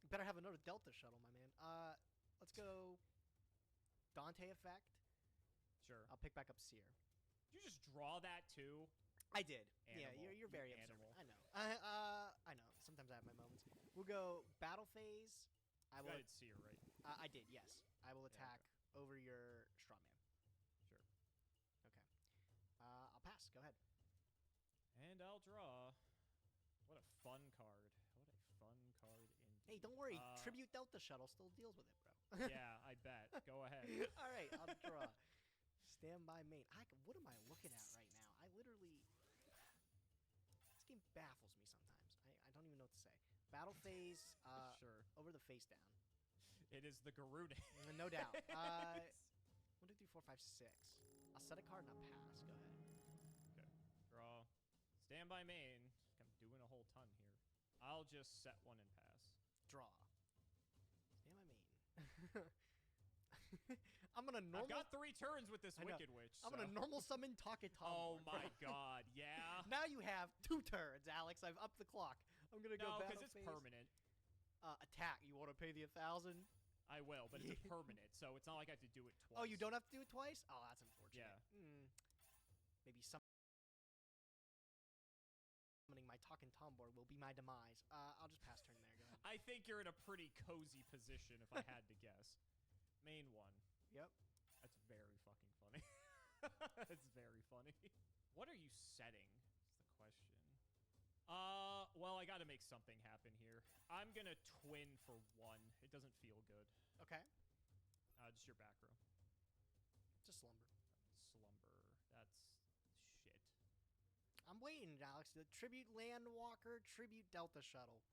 Better have another Delta shuttle, my man. Let's go Dante effect. Sure. I'll pick back up Seer. Did you just draw that too? I did. Animal. Yeah, you're very Animal. observant. I know. I know. Sometimes I have my moments. We'll go battle phase. I will. I did Seer, right? I did. Yes. I will attack over your straw man. Sure. Okay. I'll pass. Go ahead. And I'll draw. What a fun card. What a fun card indeed. Hey, don't worry. Tribute Delta Shuttle still deals with it, bro. Yeah, I bet. Go ahead. All right, I'll draw. Standby main. What am I looking at right now? I literally... This game baffles me sometimes. I don't even know what to say. Battle phase. Sure. Over the face down. It is the Garuda. No doubt. 1, 2, 3, 4, 5, 6. I'll set a card and I'll pass. Go ahead. Okay. Draw. Stand by main. I'm doing a whole ton here. I'll just set one and pass. Draw. Standby main. I'm gonna normal. I've got 3 turns with this Wicked Witch. I'm gonna normal summon Taketomo. Oh my god, yeah. Now you have 2 turns, Alex. I've upped the clock. I'm gonna go No, battle because it's phase. permanent. Attack. You want to pay the 1,000? I will, but it's a permanent, so it's not like I have to do it twice. Oh, you don't have to do it twice? Oh, that's unfortunate. Yeah. Maybe summoning my Talking Tom board will be my demise. I'll just pass turn there. Go ahead. I think you're in a pretty cozy position, if I had to guess. Main one. Yep. That's very fucking funny. That's very funny. What are you setting? Is the question. Well, I gotta make something happen here. I'm gonna twin for 1. It doesn't feel good. Okay. Just your back row. Just slumber. Slumber. That's shit. I'm waiting, Alex. The tribute Landwalker, tribute Delta Shuttle.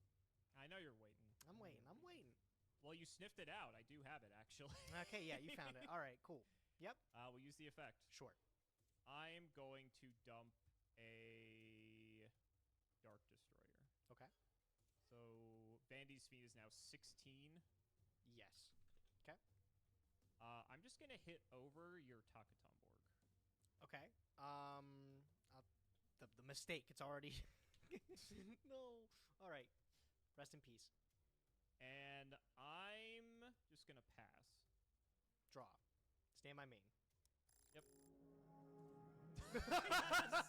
I know you're waiting. I'm waiting. I'm waiting. Well, you sniffed it out. I do have it, actually. Okay, yeah, you found it. All right, cool. Yep. We'll use the effect. Short. I'm going to dump a Dark Destroyer. Okay. So Vandy's Fiend is now 16. Yes. Okay. I'm just gonna hit over your Takatomborg. Okay. The mistake. It's already. No. All right. Rest in peace. And I'm just gonna pass. Draw. Stand by main. Yep.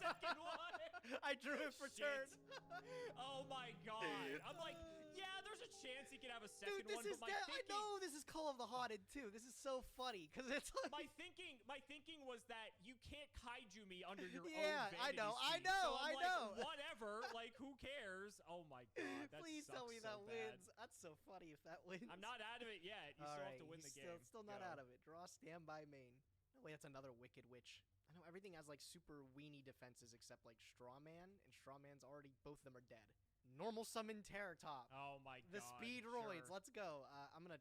Second one. I drew it for turn. Oh my god. I'm like, yeah, there's a chance he could have a second Dude, this one, is but my thinking, I know this is Call of the Haunted too. This is so funny because it's like my thinking was that you can't kaiju me under your own I Vanity know, I Speed. know, So I'm I like, know. Whatever, like who cares? Oh my god, that please tell sucks me so that bad. wins. That's so funny if that wins. I'm not out of it yet. You All still right, have to win the he's game. Still not Go. out of it. Draw standby main. No way, that's another Wicked Witch. I know everything has like super weenie defenses except like Strawman, and Strawman's already, both of them are dead. Normal summon Terror Top. Oh my god. The Speedroids. Sure. Let's go. I'm gonna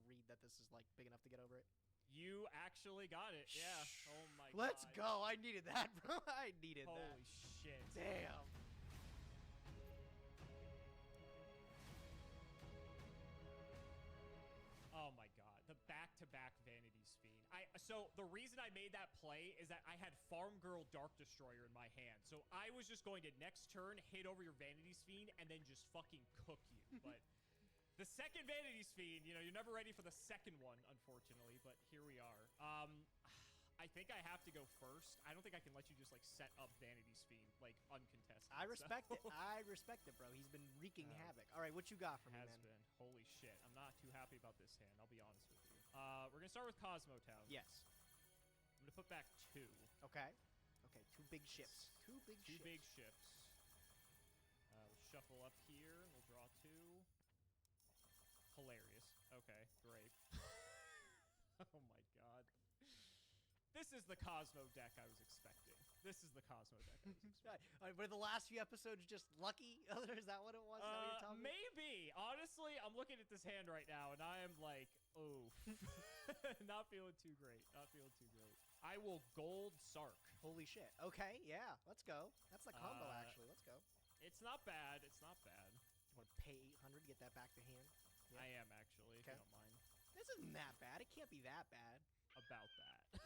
read that this is like big enough to get over it. You actually got it. Yeah. Oh my god. Let's go. I needed that, bro. I needed that. Holy shit. Damn. Oh my god, the back-to-back Vanity's Fiend. So the reason I made that play is that I had Farm Girl Dark Destroyer in my hand. So I was just going to next turn hit over your Vanity's Fiend and then just fucking cook you. But the second Vanity's Fiend, you know, you're never ready for the second one, unfortunately, but here we are. I think I have to go first. I don't think I can let you just like set up Vanity's Fiend like uncontested. I respect it. I respect it, bro. He's been wreaking havoc. All right, what you got for me, Has man? been. Holy shit. I'm not too happy about this hand. I'll be honest with you. We're going to start with Cosmo Town. Yes. I'm going to put back 2. Okay. Okay, 2 big ships. 2 big ships. 2 big ships. We'll shuffle up here. We'll draw 2. Hilarious. Okay, great. Oh my god. This is the Cosmo deck I was expecting. This is the Cosmo deck I was expecting. Were the last few episodes just lucky? Is that what it was? Is that what you're telling me? Maybe. Honestly, I'm looking at this hand right now, and I am like, oh. Not feeling too great. Not feeling too great. I will gold Sark. Holy shit. Okay, yeah. Let's go. That's the combo, actually. Let's go. It's not bad. It's not bad. You want to pay 800 to get that back to hand? Yeah. I am, actually, if you don't mind. This isn't that bad. It can't be that bad. About that. Oh,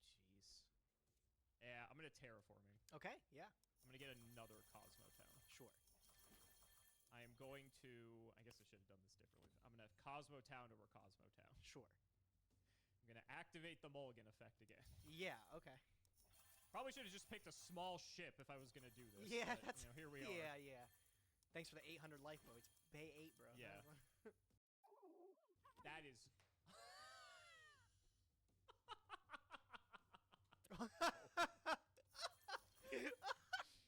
jeez. Yeah, I'm going to terraforming. Okay, yeah. I'm going to get another Cosmo Town. Sure. I am going to... I guess I should have done this differently. I'm going to Cosmo Town over Cosmo Town. Sure. I'm going to activate the mulligan effect again. Yeah, okay. Probably should have just picked a small ship if I was going to do this. Yeah, but, that's... You know, here we are. Yeah, yeah. Thanks for the 800 life points. Bay 8, bro. Yeah. That is...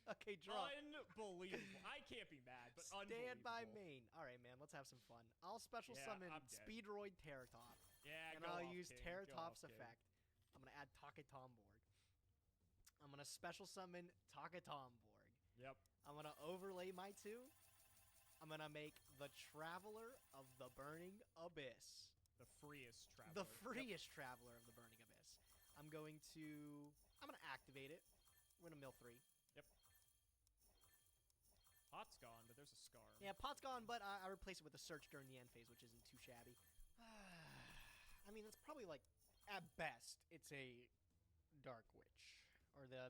Okay, draw. Unbelievable. I can't be mad, but Stand by unbelievable. main. All right, man. Let's have some fun. I'll special Yeah, summon I'm dead. Speedroid Terratop. Yeah, And go I'll off, use King. Terratop's Go off, King. effect. I'm going to add Takatomborg. I'm going to special summon Takatomborg. Yep. I'm going to overlay my 2. I'm going to make the Traveler of the Burning Abyss. The freest traveler. The freest Traveler of the Burning Abyss. I'm going to activate it. We're going to mill 3. Pot's gone, but there's a scar. Yeah, Pot's gone, but I replace it with a Search during the end phase, which isn't too shabby. I mean, it's probably like, at best, it's a Dark Witch. Or the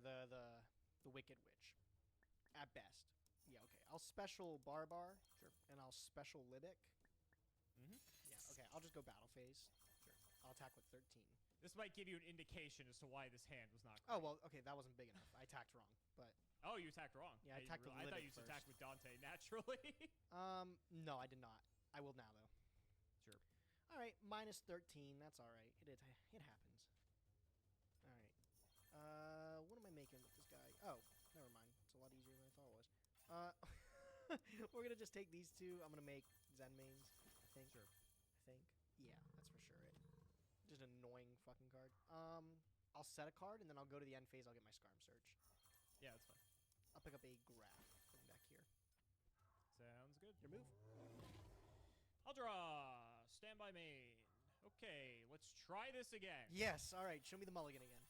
Wicked Witch. At best. Yeah, okay. I'll special Barbar. Sure. And I'll special Libic. Mm-hmm. Yeah, okay. I'll just go battle phase. Sure. I'll attack with 13. This might give you an indication as to why this hand was not great. Oh, well, okay, that wasn't big enough. I attacked wrong, but... Oh, you attacked wrong. Yeah, I attacked with I thought Libic you first. attacked with Dante naturally. No, I did not. I will now, though. Sure. All right, minus 13. That's all right. It happens. All right. What am I making with this guy? Oh, never mind. It's a lot easier than I thought it was. We're gonna just take these 2. I'm gonna make Zen mains. I think. Sure. I think. Yeah, that's for sure it. Just an annoying fucking card. I'll set a card and then I'll go to the end phase. I'll get my Scarm Search. Yeah, that's fine. I'll pick up a Graph from back here. Sounds good. Your move. I'll draw. Stand by main. Okay, let's try this again. Yes. All right. Show me the mulligan again.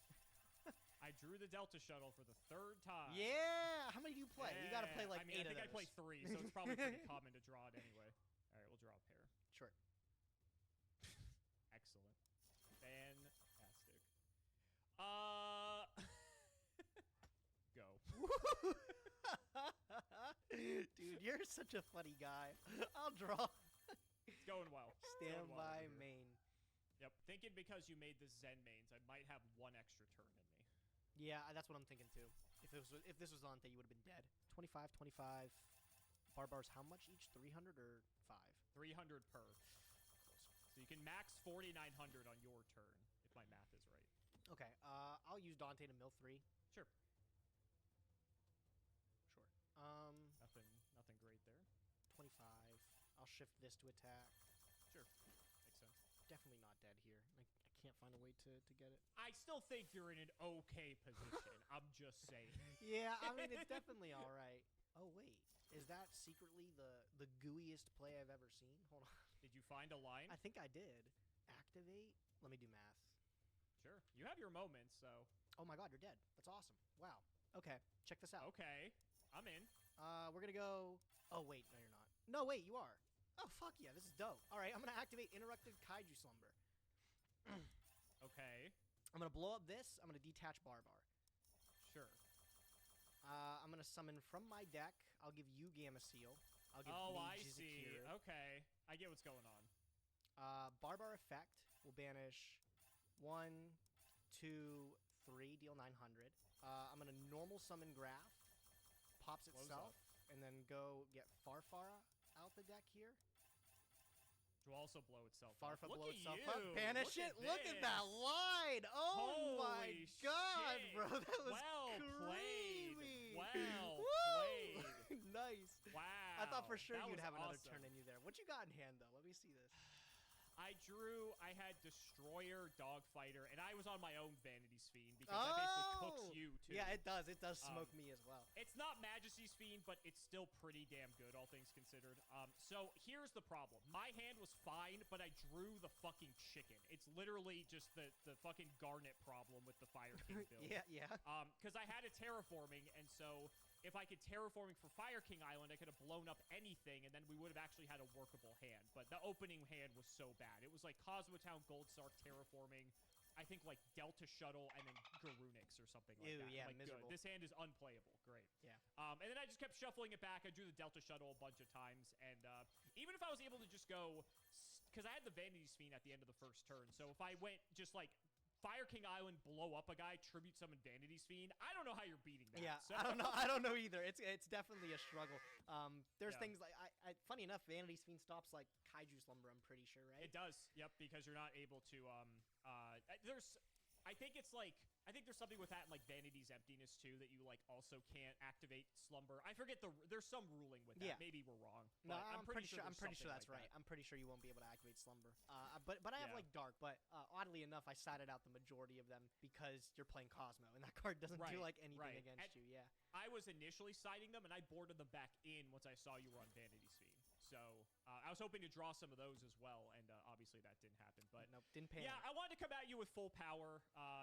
I drew the Delta Shuttle for the 3rd time. Yeah. How many do you play? You got to play like 8 I of think those. I play 3, so it's probably pretty common to draw it anyway. All right, we'll draw a pair. Sure. Excellent. Fantastic. Go. Dude, you're such a funny guy. I'll draw. It's going well. Stand Going well by over here. main. Yep. Thinking because you made this Zen mains, I might have 1 extra turn in me. Yeah, that's what I'm thinking too. If this was Dante, you would have been dead. 25, 25. Barbars, how much each? 300 or 5? 300 per. Close. So you can max 4,900 on your turn, if my math is right. Okay, I'll use Dante to mill 3. Sure. Sure. Nothing great there. 25. I'll shift this to attack. Sure. Makes sense. Definitely not dead here. I can't find a way to get it. I still think you're in an okay position. I'm just saying. Yeah, I mean, it's definitely all right. Oh, wait. Is that secretly the gooeyest play I've ever seen? Hold on. Did you find a line? I think I did. Activate? Let me do math. Sure. You have your moments, so. Oh my god, you're dead. That's awesome. Wow. Okay, check this out. Okay. I'm in. We're gonna go... Oh, wait. No, you're not. No, wait, you are. Oh, fuck yeah. This is dope. All right, I'm gonna activate Interrupted Kaiju Slumber. Okay. I'm gonna blow up this. I'm gonna detach Barbar. Sure. I'm gonna summon from my deck. I'll give you Gamma Seal. I'll give Oh, me I see. Jizakir. Okay. I get what's going on. Barbar effect will banish 1, 2, 3, deal 900. I'm gonna normal summon Graph, pops Close itself, up. and then go get Farfara out the deck here. To also blow itself Farfa up. blow Look at itself you. up. Banish Look it. at Look at that this. line. Oh my Holy god, shit. bro. That was Well played. creamy. Well Woo! played. Nice. Wow. I thought for sure That you'd was have another awesome. turn in you there. What you got in hand, though? Let me see this. I had Destroyer, Dogfighter, and I was on my own Vanity's Fiend because that basically cooks you, too. Yeah, it does. It does smoke me as well. It's not Majesty's Fiend, but it's still pretty damn good, all things considered. So here's the problem. My hand was fine, but I drew the fucking chicken. It's literally just the fucking Garnet problem with the Fire King build. Yeah. Because I had a terraforming, and so if I could terraforming for Fire King Island, I could have blown up anything, and then we would have actually had a workable hand. But the opening hand was so bad. It was like Cosmotown, Goldsark, terraforming, I think like Delta Shuttle and then Garunix or something like Ew, that. yeah, I'm like, miserable. good. This hand is unplayable. Great. Yeah. And then I just kept shuffling it back. I drew the Delta Shuttle a bunch of times, and even if I was able to just go, because I had the Vanity Sphere at the end of the first turn, so if I went just like Fire King Island, blow up a guy, tribute summon Vanity Sphere, I don't know how you're beating that. Yeah, so. I don't know. I don't know either. It's definitely a struggle. There's Yeah. things like funny enough, Vanity Sphere stops like Kaiju Slumber. I'm pretty sure, right? It does, yep, because you're not able to, I think it's like, I think there's something with that in like Vanity's Emptiness too, that you like also can't activate Slumber. I forget there's some ruling with that. Yeah. Maybe we're wrong. No, But I'm pretty sure. there's I'm pretty sure something that's like right. that. I'm pretty sure you won't be able to activate Slumber. But I have Yeah. like Dark. But oddly enough, I sided out the majority of them because you're playing Cosmo, and that card doesn't do Right, like anything right. against you. Yeah. I was initially siding them, and I boarded them back in once I saw you were on Vanity Sphere. So I was hoping to draw some of those as well, and obviously that didn't happen. But Nope, didn't pan. yeah, out. I wanted to come at you with full power.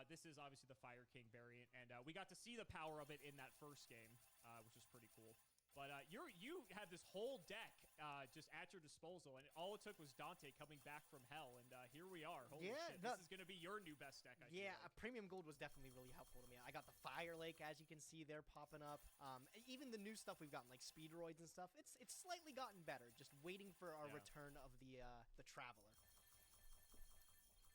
This is obviously the Fire King variant, and we got to see the power of it in that first game, which was pretty cool. But you had this whole deck just at your disposal, and all it took was Dante coming back from hell, and here we are. Holy Yeah, shit, this is going to be your new best deck, I feel Yeah, like. Premium Gold was definitely really helpful to me. I got the Fire Lake, as you can see there, popping up. Even the new stuff we've gotten, like Speedroids and stuff, it's slightly gotten better. Just waiting for our Yeah. return of the Traveler.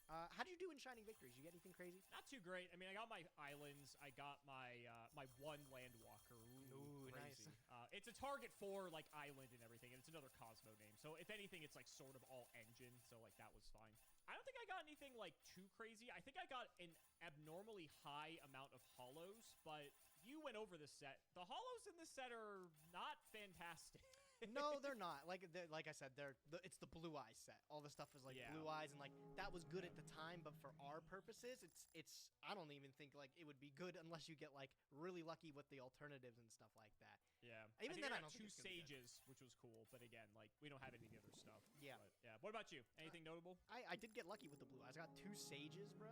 How did you do in Shining Victories? You get anything crazy? Not too great. I mean, I got my islands. I got my my one Landwalker. Ooh, crazy. nice. It's a target for like island and everything, and it's another Cosmo name. So if anything, it's like sort of all engine. So like that was fine. I don't think I got anything like too crazy. I think I got an abnormally high amount of hollows, but you went over this set. The hollows in this set are not fantastic. No, they're not. Like I said, it's the Blue Eyes set. All the stuff is like Yeah. Blue Eyes, and like that was good at the time, but for our purposes, it's I don't even think like it would be good unless you get like really lucky with the alternatives and stuff like that. Yeah. Even think then, I got don't two think it's gonna be good. sages, which was cool. But again, like we don't have any of the other stuff. Yeah. But, yeah. What about you? Anything notable? I did get lucky with the Blue Eyes. I got 2 Sages, bro.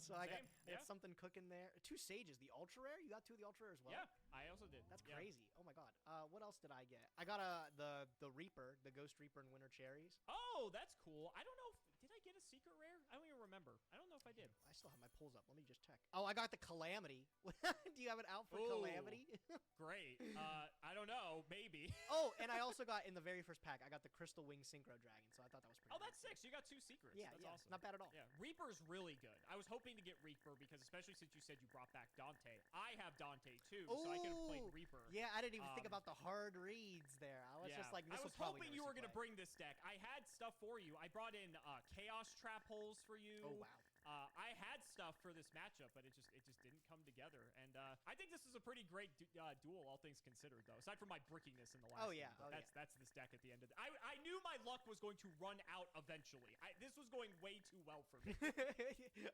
So I got Same, yeah. something cooking there. 2 Sages, the Ultra Rare. You got 2 of the Ultra Rare as well. Yeah, I also did. That's Yeah. crazy. Oh my god. What else did I get? I got the Reaper, the Ghost Reaper and Winter Cherries. Oh, that's cool. I don't know if did I get a secret rare? I don't even remember. I don't know if I did. I still have my pulls up. Let me just check. Oh, I got the Calamity. Do you have it out for Ooh. Calamity? Great. I don't know. Maybe. Oh, and I also got in the very first pack. I got the Crystal Wing Synchro Dragon. So I thought that was pretty. Oh, that's nice. 6. You got 2 secrets. Yeah, That's yeah, awesome. not bad at all. Yeah, Reaper's really good. I was hoping to get Reaper because especially since you said you brought back Dante. I have Dante too, so I could have played Ooh, Reaper. Yeah, I didn't even think Um, about the hard reads there. I was just like, this I will was probably hoping never you were see going to play. bring this deck. I had stuff for you. I brought in Chaos Trap holes for you. Oh wow. I had stuff for this matchup, but it just didn't come together. And I think this is a pretty great duel, all things considered, though. Aside from my brickiness in the last. Oh, yeah, game, but oh, that's this deck at the end of. I knew my luck was going to run out eventually. This was going way too well for me.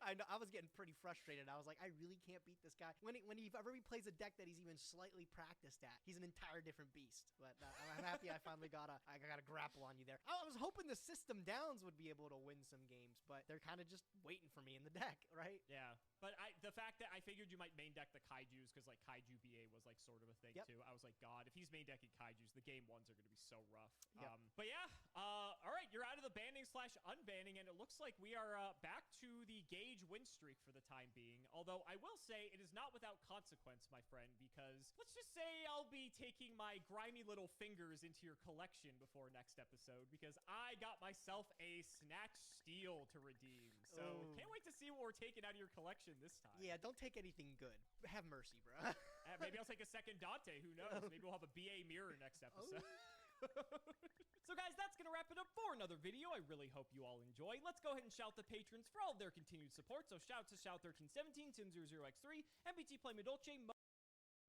I know. I was getting pretty frustrated. I was like, I really can't beat this guy. When he ever plays a deck that he's even slightly practiced at, he's an entire different beast. But I'm happy I finally got a grapple on you there. I was hoping the System Downs would be able to win some games, but they're kind of just waiting for me in the deck, right? Yeah, but the fact that I figured you might main deck the Kaijus because like Kaiju BA was like sort of a thing Yep. too. I was like, God, if he's main decking Kaijus, the game ones are going to be so rough. Yep. But yeah, all right, you're out of the banning / unbanning, and it looks like we are back to the Gage win streak for the time being. Although I will say it is not without consequence, my friend, because let's just say I'll be taking my grimy little fingers into your collection before next episode because I got myself a Snatch Steel to redeem. So Ooh. can't wait to see what we're taking out of your collection this time. Yeah, don't take anything good. Have mercy, bro. Maybe I'll take a second Dante. Who knows? Maybe we'll have a BA mirror next episode. So guys, that's going to wrap it up for another video. I really hope you all enjoy. Let's go ahead and shout the patrons for all of their continued support. So shout to Shout1317, Tim00x3, MBT Play Medolce.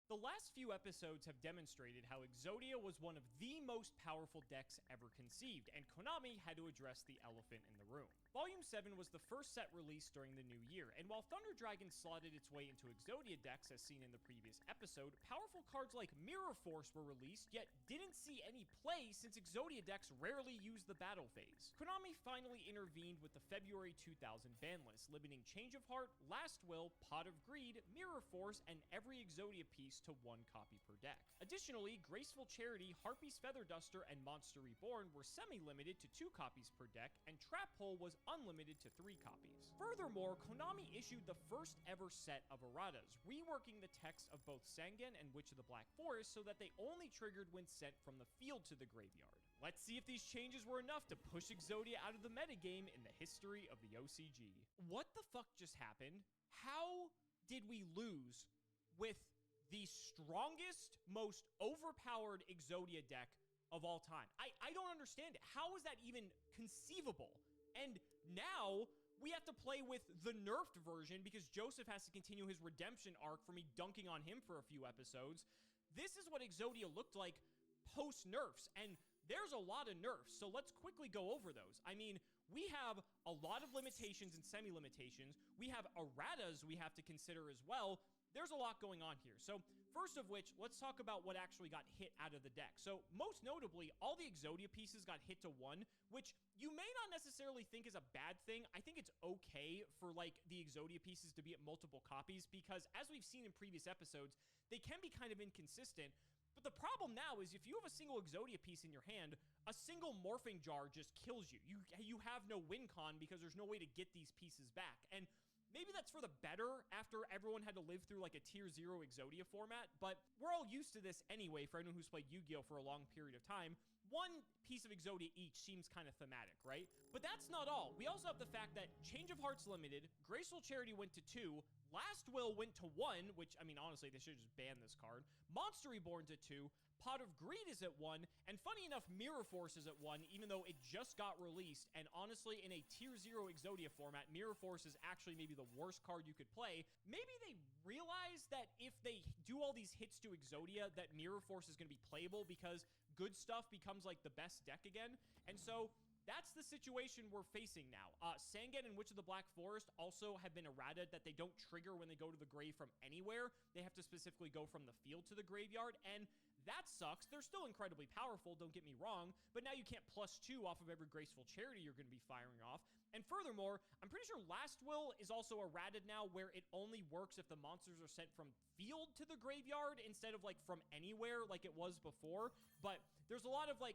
The last few episodes have demonstrated how Exodia was one of the most powerful decks ever conceived, and Konami had to address the elephant in the room. Volume 7 was the first set released during the new year, and while Thunder Dragon slotted its way into Exodia decks as seen in the previous episode, powerful cards like Mirror Force were released, yet didn't see any play since Exodia decks rarely use the battle phase. Konami finally intervened with the February 2000 ban list, limiting Change of Heart, Last Will, Pot of Greed, Mirror Force, and every Exodia piece increased to 1 copy per deck. Additionally, Graceful Charity, Harpy's Feather Duster, and Monster Reborn were semi-limited to 2 copies per deck, and Trap Hole was unlimited to 3 copies. Furthermore, Konami issued the first ever set of erratas, reworking the text of both Sengen and Witch of the Black Forest so that they only triggered when sent from the field to the graveyard. Let's see if these changes were enough to push Exodia out of the metagame in the history of the OCG. What the fuck just happened? How did we lose with the strongest, most overpowered Exodia deck of all time? I don't understand it. How is that even conceivable? And now we have to play with the nerfed version because Joseph has to continue his redemption arc for me dunking on him for a few episodes. This is what Exodia looked like post-nerfs, and there's a lot of nerfs, so let's quickly go over those. I mean, we have a lot of limitations and semi-limitations. We have erratas we have to consider as well. There's a lot going on here. So first of which, let's talk about what actually got hit out of the deck. So most notably, all the Exodia pieces got hit to 1, which you may not necessarily think is a bad thing. I think it's okay for like the Exodia pieces to be at multiple copies because as we've seen in previous episodes, they can be kind of inconsistent. But the problem now is if you have a single Exodia piece in your hand, a single Morphing Jar just kills you. You have no win con because there's no way to get these pieces back. And maybe that's for the better after everyone had to live through like a tier 0 Exodia format, but we're all used to this anyway for anyone who's played Yu-Gi-Oh! For a long period of time. One piece of Exodia each seems kind of thematic, right? But that's not all. We also have the fact that Change of Hearts Limited, Graceful Charity went to 2, Last Will went to 1, which, I mean, honestly, they should just ban this card. Monster Reborn to 2, Pot of Greed is at 1, and funny enough, Mirror Force is at 1, even though it just got released, and honestly, in a tier 0 Exodia format, Mirror Force is actually maybe the worst card you could play. Maybe they realize that if they do all these hits to Exodia, that Mirror Force is going to be playable because good stuff becomes like the best deck again, and so that's the situation we're facing now. Sengen and Witch of the Black Forest also have been errated that they don't trigger when they go to the grave from anywhere. They have to specifically go from the field to the graveyard, and that sucks. They're still incredibly powerful, don't get me wrong, but now you can't +2 off of every Graceful Charity you're going to be firing off. And furthermore, I'm pretty sure Last Will is also errated now where it only works if the monsters are sent from field to the graveyard instead of like from anywhere like it was before. But there's a lot of like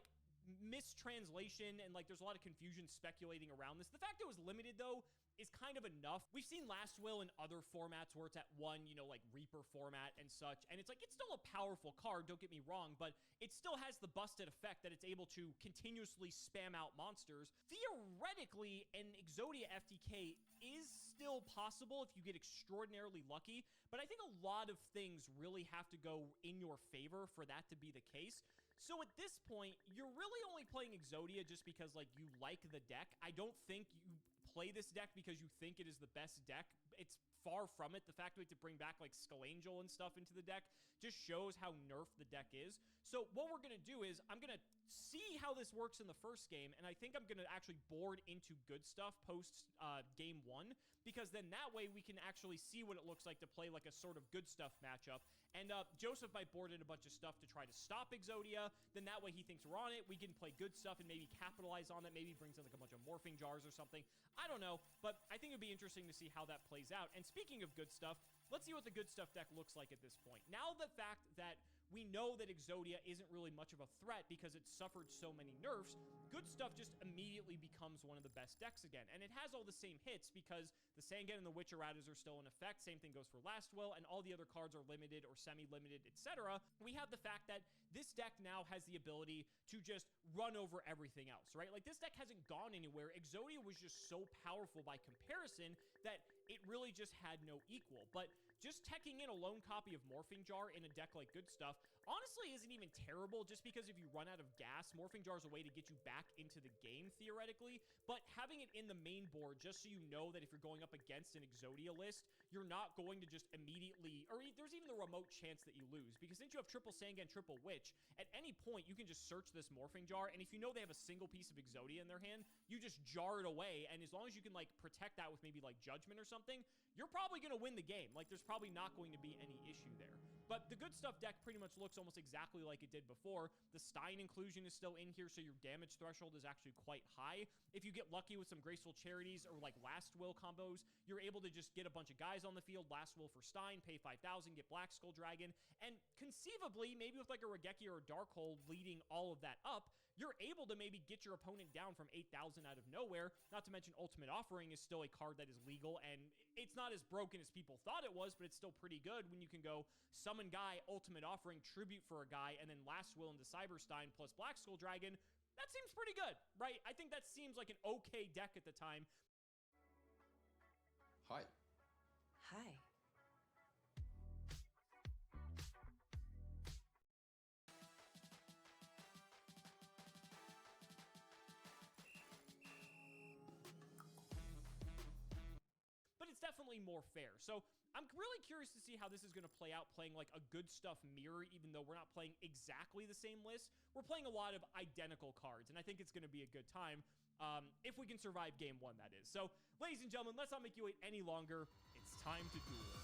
mistranslation and like there's a lot of confusion speculating around this. The fact it was limited though is kind of enough. We've seen Last Will in other formats where it's at 1, you know, like Reaper format and such, and it's like, it's still a powerful card, don't get me wrong, but it still has the busted effect that it's able to continuously spam out monsters. Theoretically, an Exodia FTK is still possible if you get extraordinarily lucky, but I think a lot of things really have to go in your favor for that to be the case. So at this point, you're really only playing Exodia just because, like, you like the deck. I don't think you play this deck because you think it is the best deck. It's far from it. The fact we have to bring back, like, Skullangel and stuff into the deck just shows how nerfed the deck is. So what we're going to do is I'm going to see how this works in the first game, and I think I'm going to actually board into good stuff post game 1, because then that way we can actually see what it looks like to play like a sort of good stuff matchup. And Joseph might board in a bunch of stuff to try to stop Exodia. Then that way he thinks we're on it. We can play good stuff and maybe capitalize on that. Maybe brings in like a bunch of Morphing Jars or something. I don't know, but I think it'd be interesting to see how that plays out. And speaking of good stuff, let's see what the good stuff deck looks like at this point. Now the fact that we know that Exodia isn't really much of a threat because it's suffered so many nerfs, good stuff just immediately becomes one of the best decks again. And it has all the same hits because the Sengen and the Witch erratas are still in effect. Same thing goes for Last Will, and all the other cards are limited or semi-limited, etc. We have the fact that this deck now has the ability to just run over everything else, right? Like, this deck hasn't gone anywhere. Exodia was just so powerful by comparison that it really just had no equal. But just teching in a lone copy of Morphing Jar in a deck like Good Stuff honestly isn't even terrible, just because if you run out of gas, Morphing Jar is a way to get you back into the game, theoretically. But having it in the main board, just so you know that if you're going up against an Exodia list, you're not going to just immediately, or there's even the remote chance that you lose, because since you have triple Sengen, triple Witch, at any point you can just search this Morphing Jar, and if you know they have a single piece of Exodia in their hand, you just jar it away, and as long as you can, like, protect that with maybe, like, Judgment or something, you're probably going to win the game. Like, there's probably not going to be any issue there. But the good stuff deck pretty much looks almost exactly like it did before. The Stein inclusion is still in here, so your damage threshold is actually quite high. If you get lucky with some Graceful Charities or like Last Will combos, you're able to just get a bunch of guys on the field, Last Will for Stein, pay 5,000, get Black Skull Dragon, and conceivably, maybe with like a Raigeki or a Darkhold leading all of that up, you're able to maybe get your opponent down from 8,000 out of nowhere. Not to mention Ultimate Offering is still a card that is legal, and it's not as broken as people thought it was, but it's still pretty good when you can go Summon Guy, Ultimate Offering, Tribute for a guy, and then Last Will into Cyberstein plus Black Skull Dragon. That seems pretty good, right? I think that seems like an okay deck at the time. Hi. Hi. But it's definitely more fair. So I'm really curious to see how this is going to play out, playing like a good stuff mirror, even though we're not playing exactly the same list. We're playing a lot of identical cards, and I think it's going to be a good time if we can survive game one, that is. So, ladies and gentlemen, let's not make you wait any longer. It's time to duel.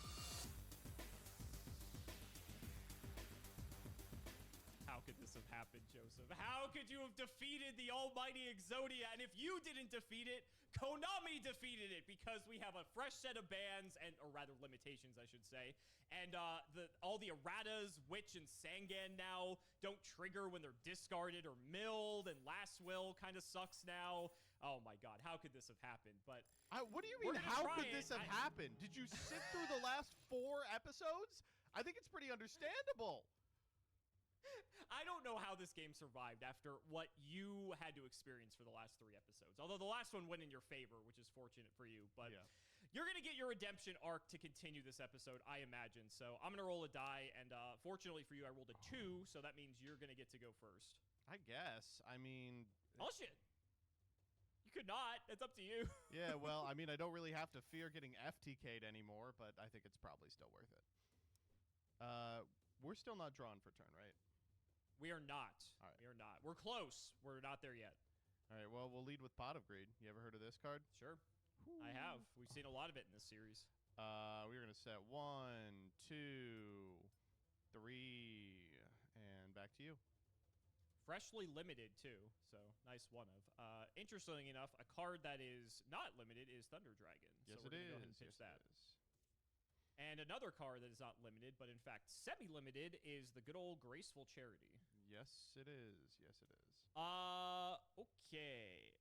How could this have happened, Joseph? How could you have defeated the almighty Exodia? And if you didn't defeat it, Konami defeated it, because we have a fresh set of bans, or rather limitations, I should say. And all the erratas, Witch and Sangan now don't trigger when they're discarded or milled, and Last Will kind of sucks now. Oh my god, how could this have happened? But what do you mean, how could this have happened? Did you sit through the last 4 episodes? I think it's pretty understandable. I don't know how this game survived after what you had to experience for the last 3 episodes. Although the last one went in your favor, which is fortunate for you. But yeah. You're going to get your redemption arc to continue this episode, I imagine. So I'm going to roll a die, and fortunately for you, I rolled a 2, so that means you're going to get to go first. I guess. I mean... Oh, shit. You could not. It's up to you. Yeah, well, I mean, I don't really have to fear getting FTK'd anymore, but I think it's probably still worth it. We're still not drawn for turn, right? We are not. All right. We are not. We're close. We're not there yet. All right, well, we'll lead with Pot of Greed. You ever heard of this card? Sure. I have. We've seen a lot of it in this series. We're going to set 1, 2, 3, and back to you. Freshly limited, too, so nice one of. Interestingly enough, a card that is not limited is Thunder Dragon. Yes, so it is. Go ahead and pitch yes, that. it is. And another card that is not limited, but in fact semi-limited, is the good old Graceful Charity. Yes, it is. Yes, it is. Okay.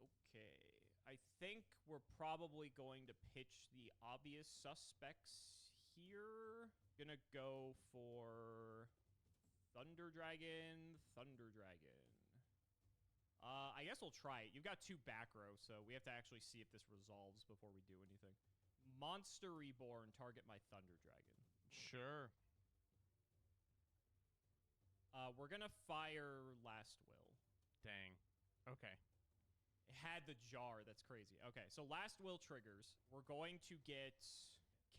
I think we're probably going to pitch the obvious suspects here. Gonna go for Thunder Dragon. I guess we'll try it. You've got 2 back row, so we have to actually see if this resolves before we do anything. Monster Reborn, target my Thunder Dragon. Sure. We're gonna fire Last Will. Dang. Okay. It had the jar. That's crazy. Okay, so Last Will triggers. We're going to get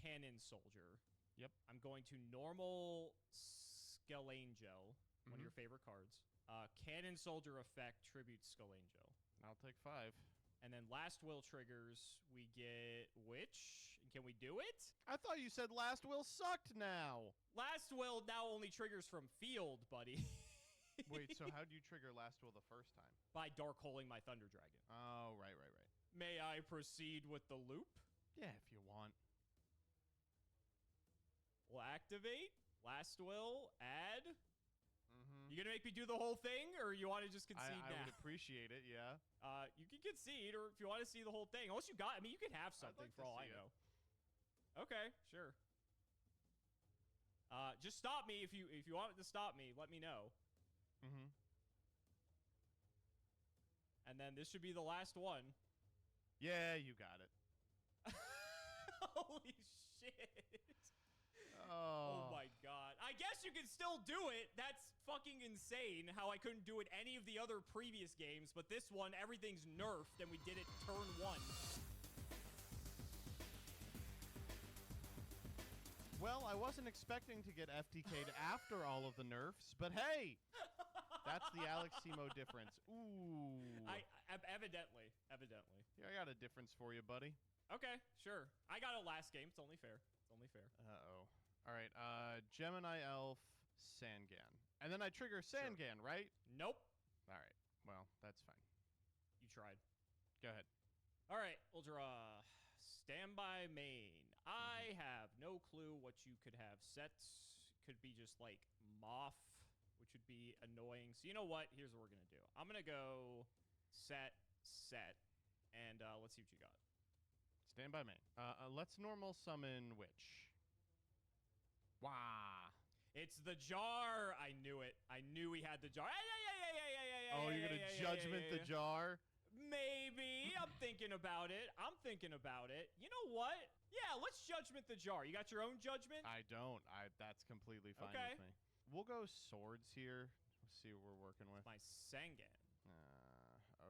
Cannon Soldier. Yep. I'm going to normal Skullangel, one of your favorite cards. Cannon Soldier effect, tribute Skullangel. I'll take 5. And then Last Will triggers. We get Witch. Can we do it? I thought you said Last Will sucked now. Last Will now only triggers from field, buddy. Wait, so how do you trigger Last Will the first time? By dark holing my Thunder Dragon. Oh, right. May I proceed with the loop? Yeah, if you want. We'll activate. Last Will, add. Mm-hmm. You gonna make me do the whole thing, or you want to just concede I now? would appreciate it, yeah. You can concede, or if you want to see the whole thing. Unless you got, I mean, you can have something like for to all I see it. know. Okay, sure. Just stop me if you want to stop me. Let me know. Mm-hmm. And then this should be the last one. Yeah, you got it. Holy shit. Oh. Oh my god. I guess you can still do it. That's fucking insane how I couldn't do it any of the other previous games, but this one, everything's nerfed, and we did it turn 1. Well, I wasn't expecting to get FTK'd after all of the nerfs, but hey! That's the Alex Simo difference. Ooh. Evidently. Yeah, I got a difference for you, buddy. Okay, sure. I got it last game. It's only fair. Uh-oh. All right. Gemini Elf, Sangan. And then I trigger Sangan, right? Nope. All right. Well, that's fine. You tried. Go ahead. All right, we'll draw Standby Main. I have no clue what you could have set. Could be just like Moth, which would be annoying. So you know what? Here's what we're going to do. I'm going to go set, and let's see what you got. Stand by main. Let's normal summon Witch. Wah. It's the jar. I knew it. I knew we had the jar. Oh, you're going to judgment the jar? Maybe. I'm thinking about it. You know what? Yeah, let's judgment the jar. You got your own judgment? I don't. That's completely fine Okay. with me. We'll go swords here. Let's see what we're working with. My Sangan.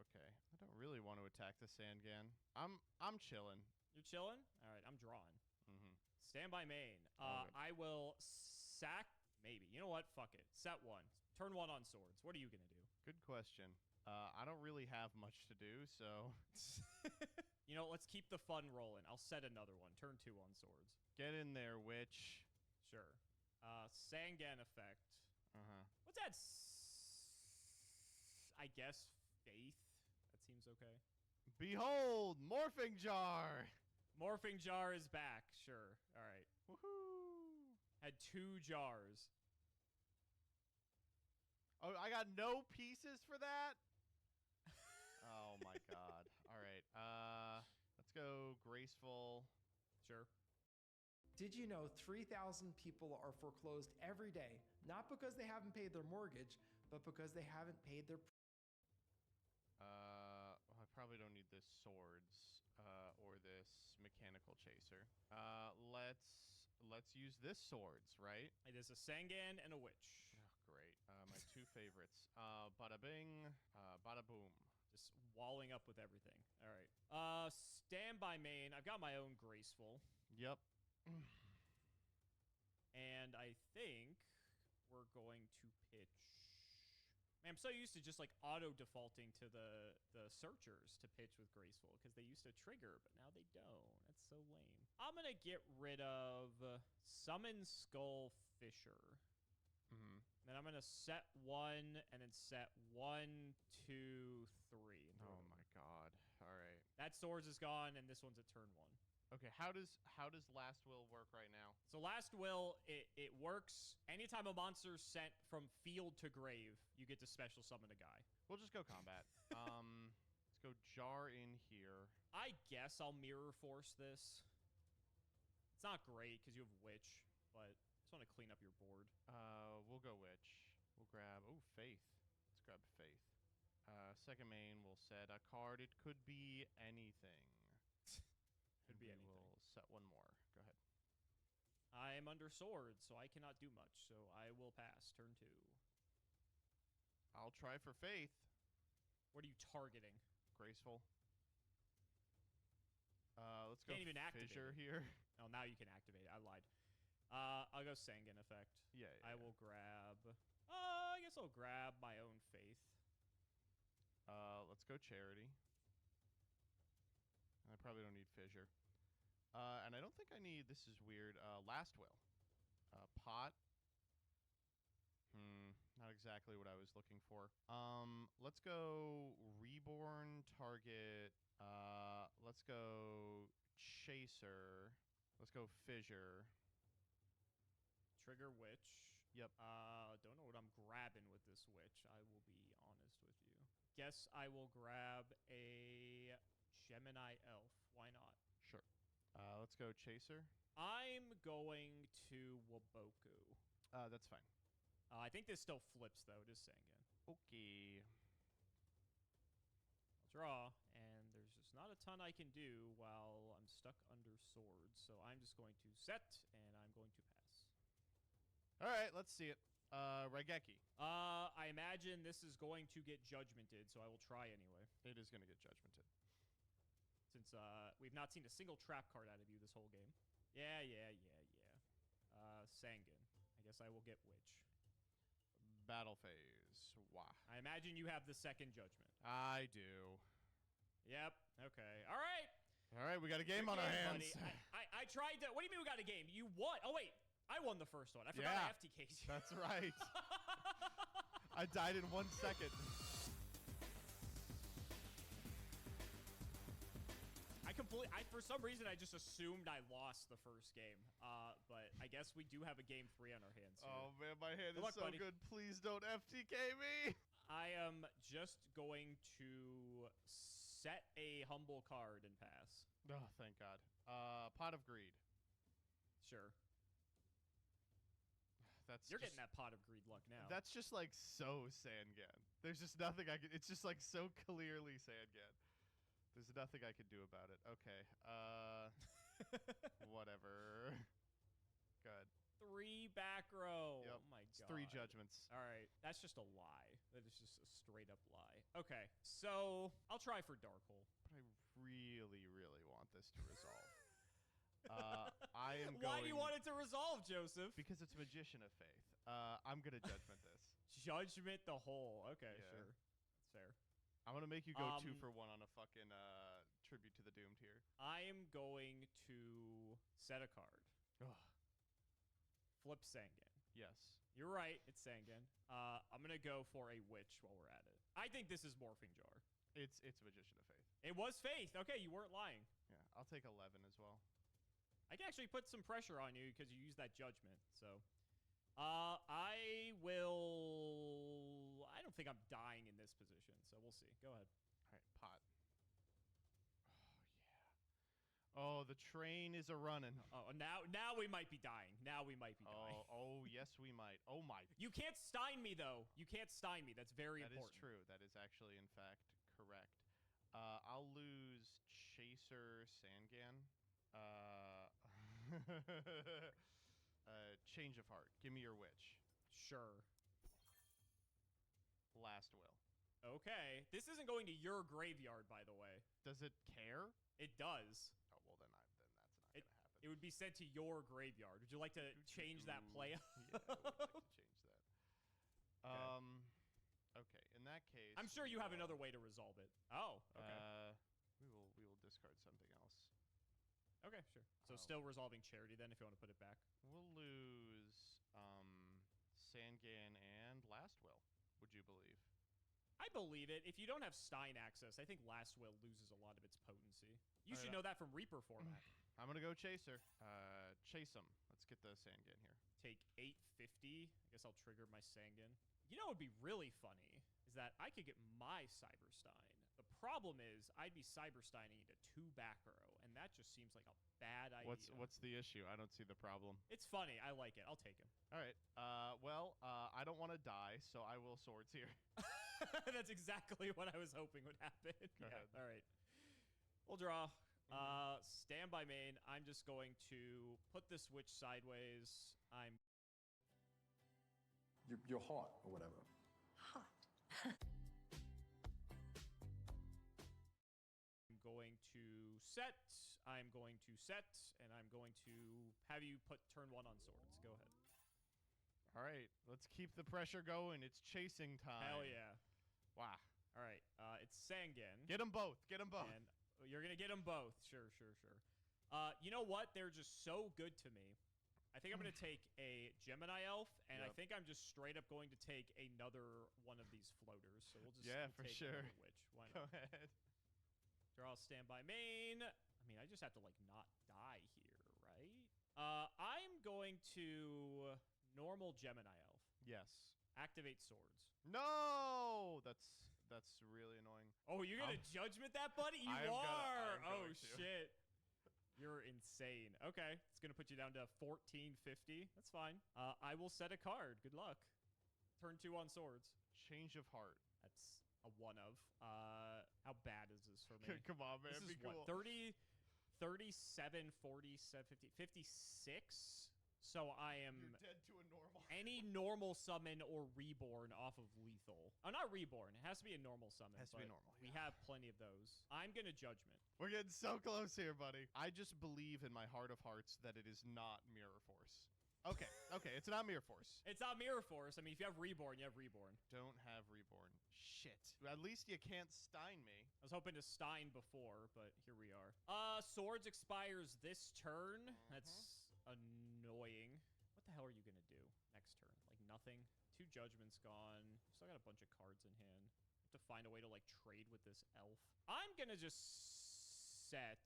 Okay. I don't really want to attack the Sangan. I'm chilling. You're chilling? All right, I'm drawing. Mm-hmm. Stand by main. All good. I will sack. Maybe. You know what? Fuck it. Set 1. Turn 1 on swords. What are you going to do? Good question. I don't really have much to do, so You know, let's keep the fun rolling. I'll set another one. Turn 2 on swords. get in there, Witch. Sure. Sangan effect. Uh-huh. What's that? I guess faith. That seems okay. Behold, Morphing Jar. Morphing jar is back. Sure. All right. Woohoo. Had 2 jars. Oh, I got no pieces for that? Oh, my God. All right. Let's go Graceful. Sure. Did you know 3,000 people are foreclosed every day, not because they haven't paid their mortgage, but because they haven't paid their... I probably don't need this swords or this mechanical chaser. Let's use this swords, right? It is a Sangan and a witch. Oh, great. My 2 favorites. Bada bing, bada boom. Just walling up with everything. All right. Stand by main. I've got my own graceful. Yep. And I think we're going to pitch. Man, I'm so used to just like auto defaulting to the searchers to pitch with graceful because they used to trigger, but now they don't. That's so lame. I'm gonna get rid of Summon Skull Fisher. Mm-hmm. Then I'm gonna set 1 and then set 1, 2, 3. Oh my God! All right. That swords is gone, and this one's at turn 1. Okay. How does Last Will work right now? So Last Will, it works anytime a monster's sent from field to grave, you get to special summon a guy. We'll just go combat. Let's go Jar in here. I guess I'll mirror force this. It's not great because you have Witch, but I just want to clean up your board. We'll go Witch. We'll grab Faith. Let's grab Faith. Second main, we'll set a card. It could be anything. Could be anything. We'll set 1 more. Go ahead. I am under sword, so I cannot do much. So I will pass. Turn 2. I'll try for Faith. What are you targeting? Graceful. Let's go Can't even activate Fissure it. here. Oh, now you can activate it. I lied. I'll go Sangan effect. Yeah. I will grab. I guess I'll grab my own faith. Let's go Charity. I probably don't need Fissure. And I don't think I need, this is weird, Last Will. Pot. Not exactly what I was looking for. Let's go Reborn, target. Let's go Chaser. Let's go Fissure. Trigger Witch. Yep. Don't know what I'm grabbing with this Witch. I will be honest with you. Guess I will grab a Gemini Elf. Why not? Sure. Let's go Chaser. I'm going to Waboku. That's fine. I think this still flips, though. Just saying again. Okay. I'll draw, and there's just not a ton I can do while I'm stuck under swords. So I'm just going to set, and I'm going to pass. All right, let's see it. Raigeki. I imagine this is going to get judgmented, so I will try anyway. It is going to get judgmented. Since we've not seen a single trap card out of you this whole game. Yeah. Sangan. I guess I will get Witch. Battle phase. Wah. I imagine you have the second judgment. I do. Yep. Okay. All right. All right, we got a game on our Good hands. buddy. I tried to. What do you mean we got a game? You won. Oh wait. I won the first one. I forgot Yeah. I FTK'd you. That's right. I died in 1 second. For some reason, I just assumed I lost the first game. But I guess we do have a game 3 on our hands here. Oh man, my hand Good is luck, so buddy. good. Please don't FTK me. I am just going to set a humble card and pass. Oh, thank God. Pot of Greed. Sure. That's You're just, getting that pot of greed luck now. That's just like so Sangan. There's just nothing I could. It's just like so clearly Sangan. There's nothing I could do about it. Okay. Whatever. Good. 3 back row. Yep. Oh my It's god. 3 judgments. All right. That's just a lie. That is just a straight up lie. Okay. So I'll try for Dark Hole. But I really, really want this to resolve. I am going. Why do you want it to resolve, Joseph? Because it's Magician of Faith. I'm gonna judgment this. Judgment the hole. Okay, Yeah. sure. That's fair. I'm gonna make you go 2 Um, for 1 on a fucking tribute to the doomed here. I am going to set a card. Ugh. Flip Sangan. Yes. You're right. It's Sangan. I'm going to go for a witch while we're at it. I think this is Morphing Jar. It's Magician of Faith. It was Faith. Okay, you weren't lying. Yeah. I'll take 11 as well. I can actually put some pressure on you because you used that judgment. So, I will. I don't think I'm dying in this position. So we'll see. Go ahead. All right. Pot. Oh, the train is a running. Oh, now we might be dying. Now we might be dying. Oh, yes, we might. Oh my. You can't stein me though. You can't stein me. That's very That important. is true. That is actually, in fact, correct. I'll lose Chaser Sangan. Change of heart. Give me your witch. Sure. Last will. Okay. This isn't going to your graveyard, by the way. Does it care? It does. Oh well, then that's not It- gonna happen. It would be sent to your graveyard. Would you like to change that play? Yeah, I would like to change that. Okay. In that case, I'm sure you have another way to resolve it. Oh, okay. We will discard something else. Okay, sure. So Oh. still resolving charity then, if you want to put it back. We'll lose Sangan and Last Will. Would you believe? I believe it. If you don't have Stein access, I think Last Will loses a lot of its potency. You Alright, should know that from Reaper format. I'm gonna go Chaser. Chase him. Let's get the Sangan here. Take 850. I guess I'll trigger my Sangan. You know what would be really funny is that I could get my Cyberstein. The problem is I'd be Cybersteining into 2 back row, and that just seems like a bad idea. What's the issue? I don't see the problem. It's funny. I like it. I'll take him. All right. I don't want to die, so I will swords here. That's exactly what I was hoping would happen. Go ahead. All right. We'll draw. Stand by main. I'm just going to put this witch sideways. I'm You're hot or whatever. Hot. going to set. I'm going to set, and I'm going to have you put turn 1 on swords. Go ahead. All right. Let's keep the pressure going. It's chasing time. Hell yeah. Wow. All right. It's Sangan. Get them both. Get them both. And you're going to get them both. Sure. You know what? They're just so good to me. I think I'm going to take a Gemini elf, and I Yep. think I'm just straight up going to take another one of these floaters. So we'll just Yeah, we'll for take sure. another witch. Why Go not? ahead. Draw standby main. I mean, I just have to like not die here, right? I'm going to normal Gemini elf. Yes. Activate swords. No, that's really annoying. Oh, you're gonna judgment that, buddy? You I am are. Oh going to. shit. You're insane. Okay, it's gonna put you down to 1450. That's fine. I will set a card. Good luck. Turn 2 on swords. Change of heart. That's a 1 of. How bad is this for me? Come on, man. This Be is cool. what, 30, 37, 47, 50, 56? So I am You're dead to a normal. any normal summon or reborn off of lethal. Oh, not reborn. It has to be a normal summon. Has to be but normal, We yeah. have plenty of those. I'm going to judgment. We're getting so close here, buddy. I just believe in my heart of hearts that it is not Mirror Force. Okay, it's not Mirror Force. It's not Mirror Force. I mean, if you have reborn, you have reborn. Don't have Reborn. Shit. At least you can't Stein me. I was hoping to Stein before, but here we are. Swords expires this turn. That's annoying. What hell are you going to do next turn? Like, nothing. 2 judgments gone. Still got a bunch of cards in hand. Have to find a way to, like, trade with this elf. I'm going to just set...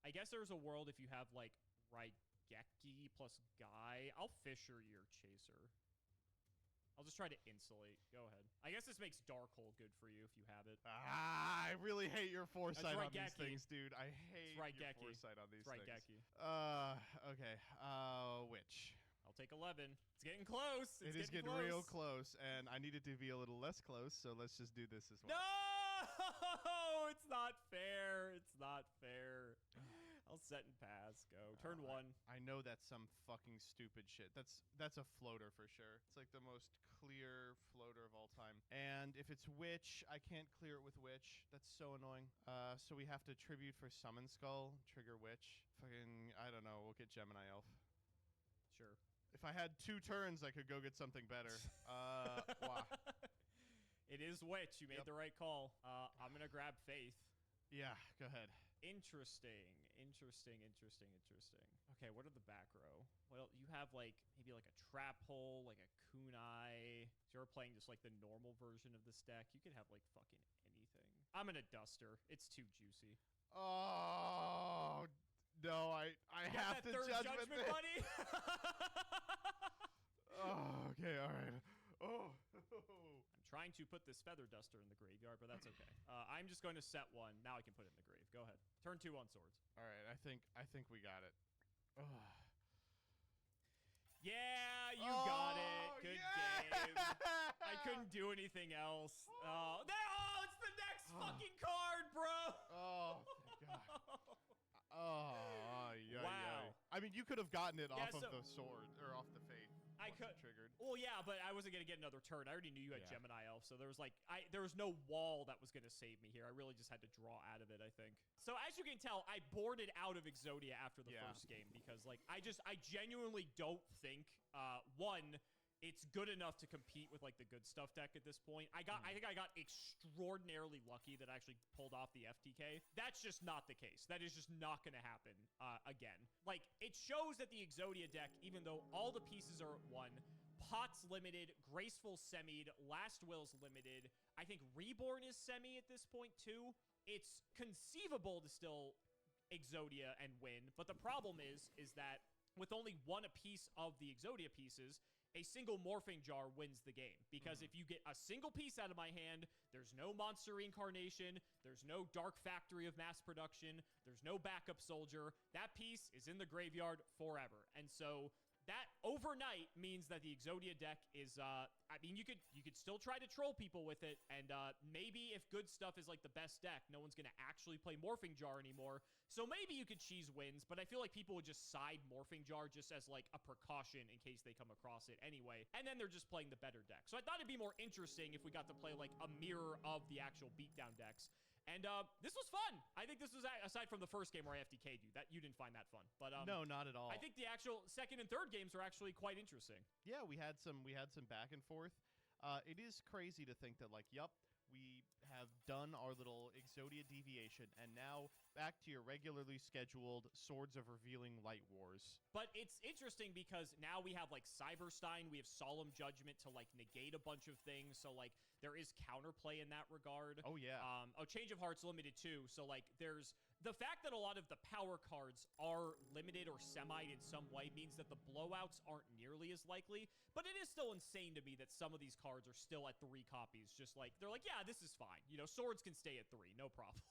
I guess there's a world if you have, like, Raigeki plus Guy. I'll Fisher your Chaser. I'll just try to insulate. Go ahead. I guess this makes Darkhold good for you if you have it. I really hate your foresight on these Raigeki. things, dude. I hate your foresight on these things. Raigeki. Okay. Witch. I'll take 11. It's getting close. It is getting real close, and I need it to be a little less close, so let's just do this as well. No! It's not fair. It's not fair. I'll set and pass. Go. Turn 1. I know that's some fucking stupid shit. That's a floater for sure. It's like the most clear floater of all time. And if it's Witch, I can't clear it with Witch. That's so annoying. So we have to tribute for Summon Skull, trigger Witch. Fucking, I don't know. We'll get Gemini Elf. Sure. If I had 2 turns, I could go get something better. Wow. It is Witch. You made the right call. I'm going to grab Faith. Yeah, go ahead. Interesting. Okay, what are the back row? Well, you have like maybe like a trap hole, like a kunai. So you're playing just like the normal version of this deck. You could have like fucking anything. I'm gonna duster. It's too juicy. Oh no, I have to judgment buddy. Oh, okay, all right. Oh. I'm trying to put this feather duster in the graveyard, but that's okay. I'm just going to set 1. Now I can put it in the grave. Go ahead. Turn 2 on swords. All right, I think we got it. Yeah, you got it. Good game. I couldn't do anything else. It's the next fucking card, bro. Oh, thank God. Oh, yeah. Wow. I mean, you could have gotten it off so- of the sword or off the Faith. I could triggered. Well, yeah, but I wasn't gonna get another turn. I already knew you had Yeah. Gemini Elf, so there was like there was no wall that was gonna save me here. I really just had to draw out of it, I think. So as you can tell, I boarded out of Exodia after the first game because like I genuinely don't think one, it's good enough to compete with like the good stuff deck at this point. I think I got extraordinarily lucky that I actually pulled off the FTK. That's just not the case. That is just not going to happen again. Like, it shows that the Exodia deck, even though all the pieces are at 1, Pot's limited, Graceful semied, Last Will's limited. I think Reborn is semi at this point too. It's conceivable to still Exodia and win, but the problem is that with only 1 apiece of the Exodia pieces, a single Morphing Jar wins the game. Because if you get a single piece out of my hand, there's no Monster Reincarnation, there's no Dark Factory of Mass Production, there's no Backup Soldier. That piece is in the graveyard forever. And so that overnight means that the Exodia deck is, I mean, you could still try to troll people with it, and maybe if good stuff is like the best deck, no one's going to actually play Morphing Jar anymore. So maybe you could cheese wins, but I feel like people would just side Morphing Jar just as like a precaution in case they come across it anyway, and then they're just playing the better deck. So I thought it'd be more interesting if we got to play like a mirror of the actual beatdown decks. And this was fun. I think this was, aside from the first game where I FTK'd you, that you didn't find that fun. But no, not at all. I think the actual second and third games are actually quite interesting. Yeah, we had some back and forth. It is crazy to think that like, yup, we have done our little Exodia deviation, and now back to your regularly scheduled Swords of Revealing Light Wars. But it's interesting because now we have like Cyberstein, we have Solemn Judgment to like negate a bunch of things, so like there is counterplay in that regard. Oh yeah. Change of Heart's limited too, so like there's the fact that a lot of the power cards are limited or semied in some way means that the blowouts aren't nearly as likely, but it is still insane to me that some of these cards are still at 3 copies, just like they're like, yeah, this is fine, you know, swords can stay at 3, no problem.